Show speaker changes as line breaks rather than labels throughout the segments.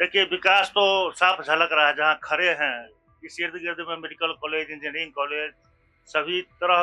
देखिए, विकास तो साफ झलक रहा है जहाँ खड़े हैं। इस इर्द-गिर्द में मेडिकल कॉलेज, इंजीनियरिंग कॉलेज, सभी तरह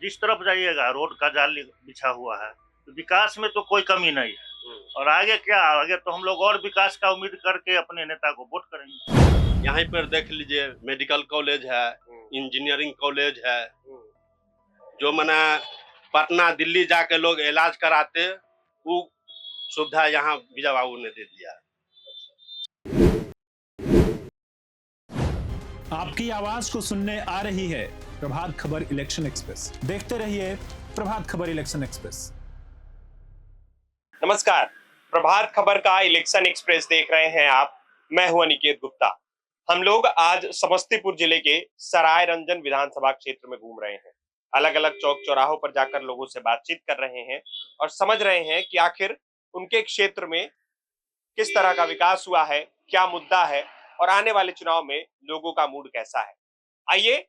जिस तरफ जाइएगा रोड का जाल बिछा हुआ है। तो विकास में तो कोई कमी नहीं है। और आगे क्या, आगे तो हम लोग और विकास का उम्मीद करके अपने नेता को वोट करेंगे।
यहाँ पर देख लीजिए, मेडिकल कॉलेज है, इंजीनियरिंग कॉलेज है। जो मना पटना दिल्ली जाके लोग इलाज कराते, वो सुविधा यहाँ विजय बाबू ने दे दिया।
आपकी आवाज को सुनने आ रही है प्रभात खबर इलेक्शन एक्सप्रेस। देखते रहिए प्रभात खबर इलेक्शन एक्सप्रेस।
नमस्कार, प्रभात खबर का इलेक्शन एक्सप्रेस देख रहे हैं आप। मैं हूं अनिकेत गुप्ता। हम लोग आज समस्तीपुर जिले के सराय रंजन विधानसभा क्षेत्र में घूम रहे हैं। अलग अलग चौक चौराहों पर जाकर लोगों से बातचीत कर रहे हैं और समझ रहे हैं कि आखिर उनके क्षेत्र में किस तरह का विकास हुआ है, क्या मुद्दा है और आने वाले चुनाव में लोगों का मूड कैसा है। आइए,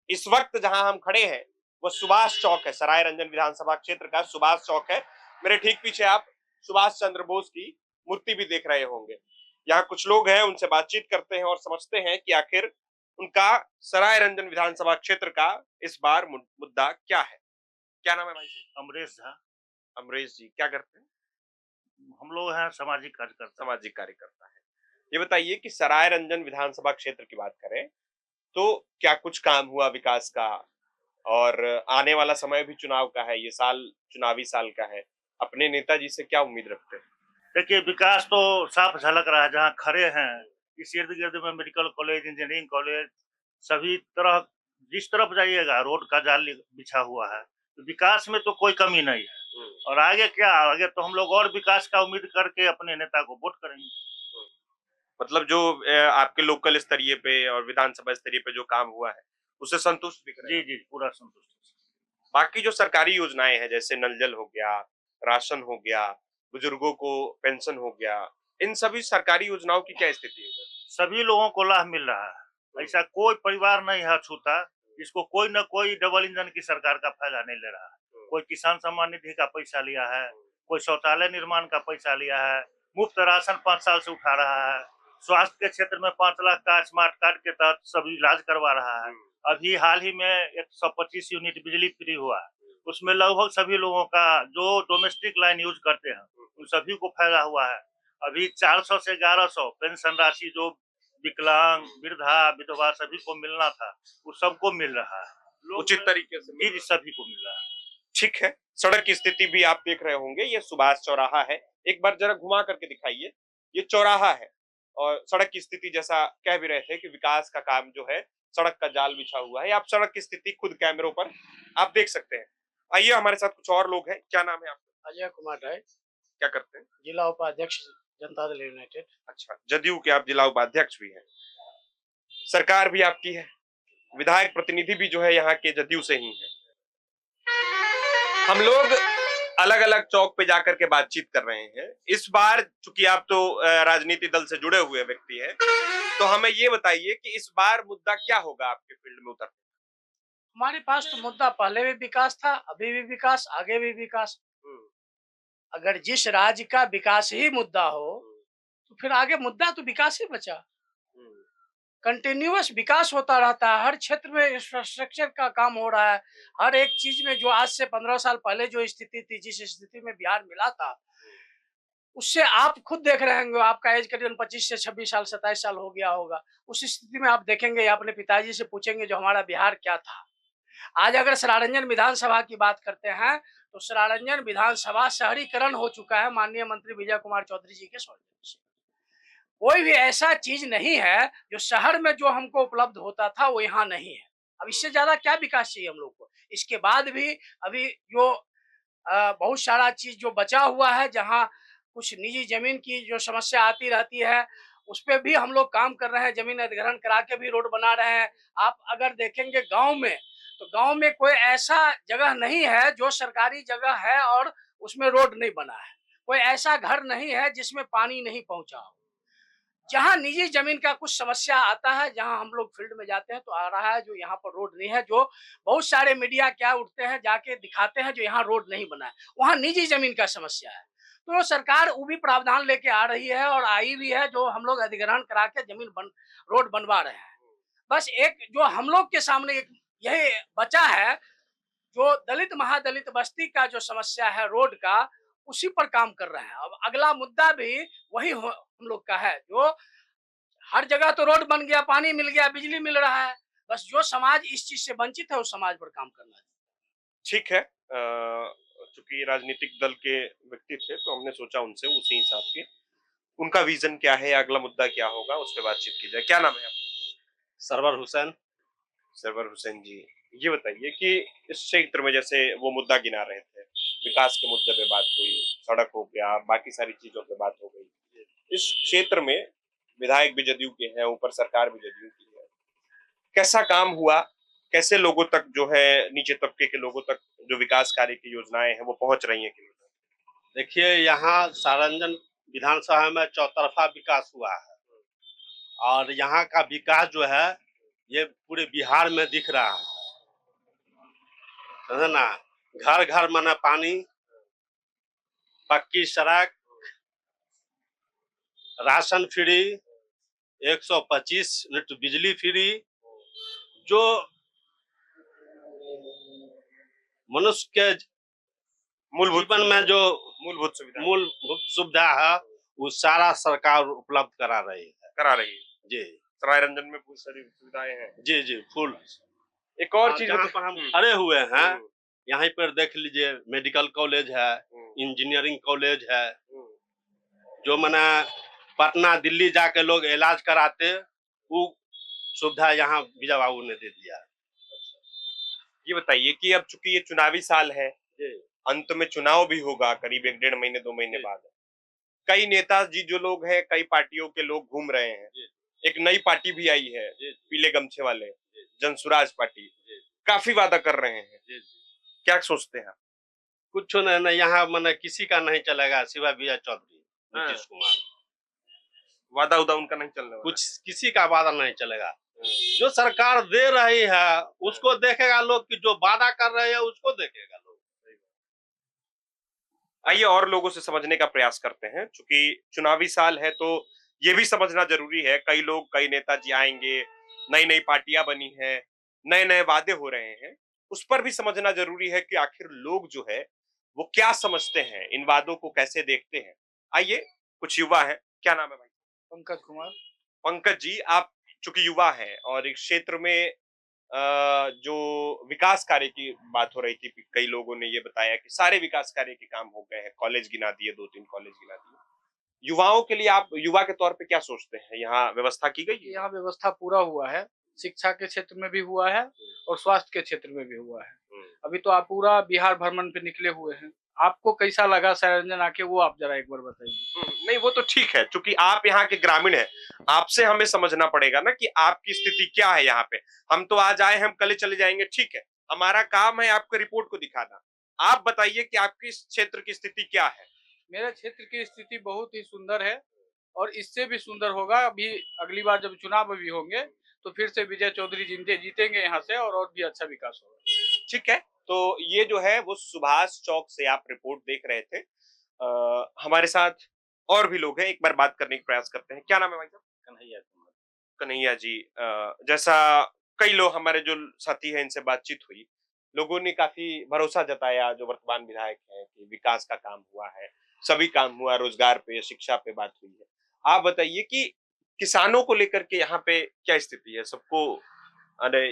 इस वक्त जहां हम खड़े हैं वो सुभाष चौक है। सराय रंजन विधानसभा क्षेत्र का सुभाष चौक है। मेरे ठीक पीछे आप सुभाष चंद्र बोस की मूर्ति भी देख रहे होंगे। यहाँ कुछ लोग हैं, उनसे बातचीत करते हैं और समझते हैं कि आखिर उनका सराय रंजन विधानसभा क्षेत्र का इस बार मुद्दा क्या है। क्या नाम है भाई?
अमरेश झा।
अमरेश जी, क्या करते हैं?
हम लोग हैं सामाजिक कार्यकर्ता।
सामाजिक कार्यकर्ता है। ये बताइए कि सराय रंजन विधानसभा क्षेत्र की बात करें तो क्या कुछ काम हुआ विकास का, और आने वाला समय भी चुनाव का है, ये साल चुनावी साल का है, अपने नेताजी से क्या उम्मीद रखते हैं?
देखिए, विकास तो साफ झलक रहा है जहाँ खड़े हैं। इस इर्द-गिर्द में मेडिकल कॉलेज, इंजीनियरिंग कॉलेज, सभी तरह जिस तरफ जाइएगा रोड का जाल बिछा हुआ है। तो विकास में तो कोई कमी नहीं है। और आगे क्या, आगे तो हम लोग और विकास का उम्मीद करके अपने नेता को वोट करेंगे।
मतलब जो आपके लोकल स्तरीय पे और विधानसभा स्तरीय पे जो काम हुआ है उससे संतुष्ट दिख रहे
जी
हैं?
जी, पूरा संतुष्ट।
बाकी जो सरकारी योजनाएं हैं जैसे नल जल हो गया, राशन हो गया, बुजुर्गों को पेंशन हो गया, इन सभी सरकारी योजनाओं की क्या स्थिति है?
सभी लोगों को लाभ मिल रहा है। ऐसा कोई परिवार नहीं है छूटा जिसको कोई न कोई डबल इंजन की सरकार का फायदा नहीं ले रहा है। कोई किसान सम्मान निधि का पैसा लिया है, कोई शौचालय निर्माण का पैसा लिया है, मुफ्त राशन 5 साल से उठा रहा है, स्वास्थ्य के क्षेत्र में 5 लाख का स्मार्ट कार्ड के तहत सभी इलाज करवा रहा है। अभी हाल ही में 125 यूनिट बिजली फ्री हुआ है, उसमें लगभग सभी लोगों का जो डोमेस्टिक लाइन यूज करते हैं उन सभी को फायदा हुआ है। अभी 400 से 1100 पेंशन राशि जो विकलांग, वृद्धा, विधवा सभी को मिलना था वो सबको मिल रहा है
उचित तरीके से?
जी, सभी को मिल रहा है।
ठीक है। सड़क की स्थिति भी आप देख रहे होंगे, ये सुभाष चौराहा है। एक बार जरा घुमा करके दिखाइए। ये चौराहा है और सड़क की स्थिति, जैसा कह भी रहे थे कि विकास का काम जो है, सड़क का जाल बिछा हुआ है। आप सड़क की स्थिति खुद कैमरों पर आप देख सकते हैं। आइए, हमारे साथ कुछ और लोग हैं। क्या नाम है आपका?
अजय कुमार राय,
क्या करते हैं?
जिला उपाध्यक्ष जनता दल यूनाइटेड।
अच्छा, जदयू के आप जिला उपाध्यक्ष भी हैं। सरकार भी आपकी है, विधायक प्रतिनिधि भी जो है यहाँ के जदयू से ही है। हम लोग अलग अलग चौक पे जाकर के बातचीत कर रहे हैं। इस बार चूंकि आप तो राजनीति दल से जुड़े हुए व्यक्ति हैं, तो हमें ये बताइए कि इस बार मुद्दा क्या होगा आपके फील्ड में उतर?
हमारे पास तो मुद्दा पहले भी विकास था, अभी भी विकास, आगे भी विकास। अगर जिस राज्य का विकास ही मुद्दा हो तो फिर आगे मुद्दा तो विकास ही बचा। कंटिन्यूअस विकास होता रहता है, हर क्षेत्र में इंफ्रास्ट्रक्चर का काम हो रहा है। हर एक चीज में जो आज से 15 साल पहले जो स्थिति थी, जिस स्थिति में बिहार मिला था, उससे आप खुद देख रहे होंगे, आपका एज करीबन 25 से 26 साल 27 साल हो गया होगा। उस स्थिति में आप देखेंगे या अपने पिताजी से पूछेंगे जो हमारा बिहार क्या था। आज अगर सरारंजन विधानसभा की बात करते हैं तो सरारंजन विधानसभा शहरीकरण हो चुका है माननीय मंत्री विजय कुमार चौधरी जी के सौजन्य से। कोई भी ऐसा चीज नहीं है जो शहर में जो हमको उपलब्ध होता था वो यहाँ नहीं है। अब इससे ज्यादा क्या विकास चाहिए हम लोग को? इसके बाद भी अभी जो बहुत सारा चीज जो बचा हुआ है, जहाँ कुछ निजी जमीन की जो समस्या आती रहती है, उस पर भी हम लोग काम कर रहे हैं। जमीन अधिग्रहण करा के भी रोड बना रहे हैं। आप अगर देखेंगे गांव में, तो गांव में कोई ऐसा जगह नहीं है जो सरकारी जगह है और उसमें रोड नहीं बना है। कोई ऐसा घर नहीं है जिसमें पानी नहीं पहुंचा हो। जहां निजी जमीन का कुछ समस्या आता है, जहां हम लोग फील्ड में जाते हैं तो आ रहा है जो यहाँ पर रोड नहीं है। जो बहुत सारे मीडिया क्या उठते हैं, जाके दिखाते हैं जो यहाँ रोड नहीं बना है, वहां निजी जमीन का समस्या है। तो सरकार वो भी प्रावधान लेके आ रही है और आई भी है, जो हम लोग अधिग्रहण करा के रोड बनवा रहे हैं। बस एक जो हम लोग के सामने एक यही बचा है, जो दलित महादलित बस्ती का जो समस्या है रोड का, उसी पर काम कर रहे हैं। अब अगला मुद्दा भी वही हम लोग का है, जो हर जगह तो रोड बन गया, पानी मिल गया, बिजली मिल रहा है, बस जो समाज इस चीज से वंचित है उस समाज पर काम करना है।
ठीक है, चूंकि राजनीतिक दल के व्यक्ति थे तो हमने सोचा उनसे उसी हिसाब के उनका विजन क्या है, अगला मुद्दा क्या होगा, उस पर बातचीत की जाए। क्या नाम है आपका?
सरवर हुसैन।
सरवर हुसैन जी, ये बताइए कि इस क्षेत्र में जैसे वो मुद्दा गिना रहे थे, विकास के मुद्दे पे बात हुई, सड़क हो गया, बाकी सारी चीजों पे बात हो गई। इस क्षेत्र में विधायक भी जदयू के हैं, ऊपर सरकार भी जदयू की है। कैसा काम हुआ, कैसे लोगों तक जो है, नीचे तबके के लोगों तक जो विकास कार्य की योजनाएं हैं वो पहुंच रही हैं कि नहीं?
देखिए, यहाँ सारंजन विधानसभा में चौतरफा विकास हुआ है और यहाँ का विकास जो है ये पूरे बिहार में दिख रहा है, समझे ना। घर घर माना पानी, पक्की सड़क, राशन फ्री, 125 यूनिट बिजली फ्री, जो मनुष्य के जीवन में जो मूलभूत सुविधा है वो सारा सरकार उपलब्ध करा रही है जी।
सराय रंजन में बहुत सारी सुविधाएं हैं।
जी जी, फुल।
एक और चीज
जहाँ पर हम खड़े हुए हैं यहाँ पर देख लीजिए, मेडिकल कॉलेज है, इंजीनियरिंग कॉलेज है, जो मना पटना दिल्ली जाके लोग इलाज कराते, वो सुविधा यहाँ विजय बाबू ने दे दिया।
ये बताइए कि अब चूंकि ये चुनावी साल है, अंत में चुनाव भी होगा करीब 1-1.5 महीने 2 महीने बाद। कई नेताजी जो लोग हैं, कई पार्टियों के लोग घूम रहे हैं। एक नई पार्टी भी आई है, पीले गमछे वाले, जनसुराज पार्टी, काफी वादा कर रहे हैं। क्या सोचते हैं?
कुछ नहीं, यहाँ मैंने किसी का नहीं चलेगा सिवाय विजय चौधरी, नीतीश कुमार।
वादा उदा उनका नहीं चलने वाला।
कुछ किसी का वादा नहीं चलेगा। जो सरकार दे रही है उसको देखेगा लोग, कि जो वादा कर रहे हैं उसको देखेगा लोग।
आइए और लोगों से समझने का प्रयास करते हैं, क्योंकि चुनावी साल है तो ये भी समझना जरूरी है। कई लोग, कई नेताजी आएंगे, नई नई पार्टियां बनी हैं, नए नए वादे हो रहे हैं, उस पर भी समझना जरूरी है कि आखिर लोग जो है वो क्या समझते हैं, इन वादों को कैसे देखते हैं। आइए, कुछ युवा हैं। क्या नाम है भाई?
पंकज कुमार।
पंकज जी, आप चूंकि युवा हैं और इस क्षेत्र में जो विकास कार्य की बात हो रही थी, कई लोगों ने ये बताया कि सारे विकास कार्य के काम हो गए हैं, कॉलेज गिना दिए, 2-3 कॉलेज गिना दिए। युवाओं के लिए आप युवा के तौर पे क्या सोचते हैं? यहाँ व्यवस्था की गई है?
यहाँ व्यवस्था पूरा हुआ है, शिक्षा के क्षेत्र में भी हुआ है और स्वास्थ्य के क्षेत्र में भी हुआ है। अभी तो आप पूरा बिहार भ्रमण पे निकले हुए हैं, आपको कैसा लगा सारंजन आके, वो आप जरा एक बार बताइए।
नहीं, वो तो ठीक है, क्योंकि आप यहाँ के ग्रामीण हैं, आपसे हमें समझना पड़ेगा ना कि आपकी स्थिति क्या है यहाँ पे। हम तो आज आए, हम कल चले जाएंगे, ठीक है, हमारा काम है आपको रिपोर्ट को दिखाना। आप बताइए कि आपकी क्षेत्र की स्थिति क्या है?
मेरे क्षेत्र की स्थिति बहुत ही सुंदर है और इससे भी सुंदर होगा। अभी अगली बार जब चुनाव भी होंगे तो फिर से विजय चौधरी जीतेंगे यहाँ से और भी अच्छा विकास होगा।
ठीक है, तो ये जो है वो सुभाष चौक से आप रिपोर्ट देख रहे थे। हमारे साथ और भी लोग हैं, एक बार बात करने का प्रयास करते हैं। क्या नाम है भाई साहब?
कन्हैया कुमार।
कन्हैया जी, जैसा कई लोग हमारे जो साथी हैं इनसे बातचीत हुई, लोगों ने काफी भरोसा जताया जो वर्तमान विधायक है कि विकास का काम हुआ है, सभी काम हुआ, रोजगार पे, शिक्षा पे बात हुई है। आप बताइए कि किसानों को लेकर के यहाँ पे क्या स्थिति है? सबको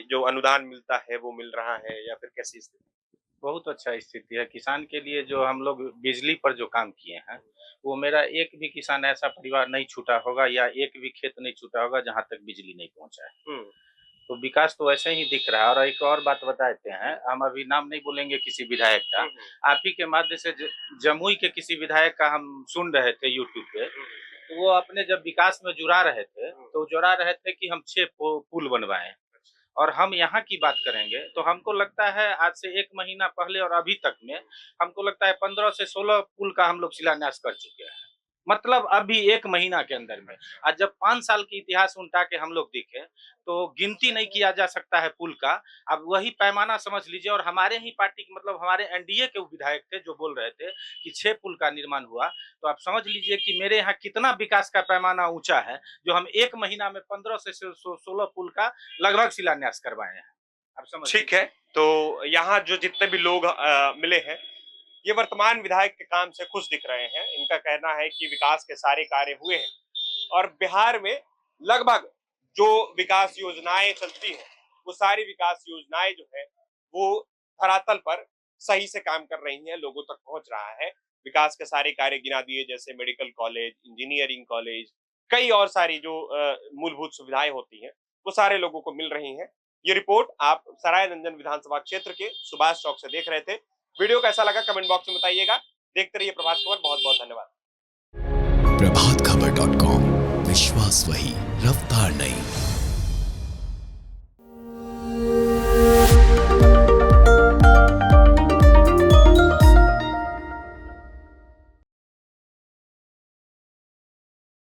जो अनुदान मिलता है वो मिल रहा है या फिर कैसी स्थिति?
बहुत अच्छा स्थिति है किसान के लिए। जो हम लोग बिजली पर जो काम किए हैं, वो मेरा एक भी किसान ऐसा परिवार नहीं छूटा होगा या एक भी खेत नहीं छूटा होगा जहां तक बिजली नहीं पहुंचा है। तो विकास तो ऐसे ही दिख रहा है। और एक और बात बताते हैं, हम अभी नाम नहीं बोलेंगे किसी विधायक का, आप ही के माध्यम से जमुई के किसी विधायक का हम सुन रहे थे यूट्यूब पे, तो वो अपने जब विकास में जुड़ा रहे थे तो जुड़ा रहे थे कि हम 6 पुल बनवाएं। और हम यहाँ की बात करेंगे तो हमको लगता है आज से 1 महीना पहले और अभी तक में हमको लगता है 15 से 16 पुल का हम लोग शिलान्यास कर चुके हैं। मतलब अभी 1 महीना के अंदर में। आज जब 5 साल की इतिहास उल्टा के हम लोग देखें तो गिनती नहीं किया जा सकता है पुल का। अब वही पैमाना समझ लीजिए, और हमारे ही पार्टी के मतलब हमारे एनडीए के विधायक थे जो बोल रहे थे कि 6 पुल का निर्माण हुआ। तो आप समझ लीजिए कि मेरे यहाँ कितना विकास का पैमाना ऊंचा है, जो हम 1 महीना में 15 से 16 पुल का लगभग शिलान्यास करवाए हैं। आप समझ
ठीक है, तो यहाँ जो जितने भी लोग मिले हैं, ये वर्तमान विधायक के काम से खुश दिख रहे हैं। इनका कहना है कि विकास के सारे कार्य हुए हैं और बिहार में लगभग जो विकास योजनाएं चलती हैं, वो सारी विकास योजनाएं जो है वो धरातल पर सही से काम कर रही हैं, लोगों तक पहुंच रहा है। विकास के सारे कार्य गिना दिए, जैसे मेडिकल कॉलेज, इंजीनियरिंग कॉलेज, कई और सारी जो मूलभूत सुविधाएं होती हैं, वो सारे लोगों को मिल रही हैं। ये रिपोर्ट आप सराय रंजन विधानसभा क्षेत्र के सुभाष चौक से देख रहे थे। वीडियो कैसा लगा कमेंट बॉक्स में बताइएगा। देखते रहिए प्रभात खबर। बहुत बहुत धन्यवाद।
प्रभात खबर.com, विश्वास वही, रफ्तार नहीं।